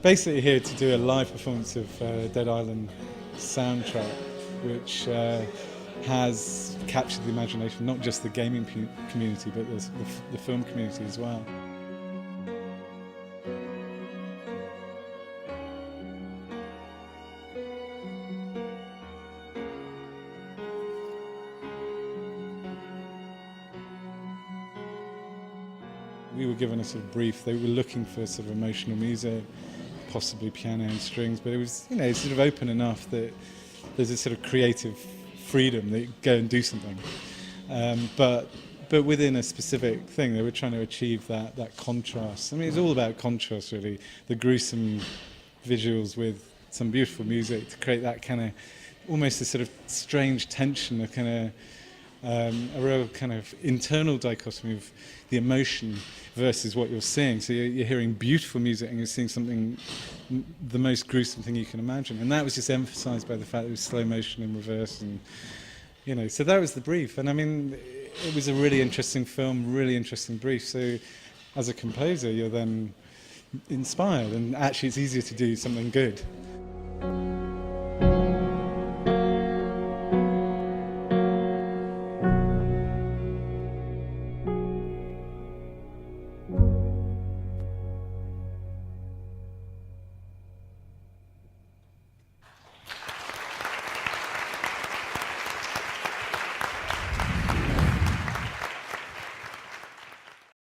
basically here to do a live performance of Dead Island soundtrack, which has captured the imagination, not just the gaming community, but the film community as well. We were given a sort of brief. They were looking for sort of emotional music, possibly piano and strings, but it was, sort of open enough that there's a sort of creative freedom that you go and do something. But within a specific thing, they were trying to achieve that contrast. I mean, it's all about contrast, really. The gruesome visuals with some beautiful music to create that kind of, almost a sort of strange tension, a kind of a real kind of internal dichotomy of the emotion versus what you're seeing. So you're hearing beautiful music and you're seeing something, the most gruesome thing you can imagine. And that was just emphasised by the fact that it was slow motion in reverse, and so that was the brief. And I mean, it was a really interesting film, really interesting brief. So as a composer, you're then inspired, and actually it's easier to do something good.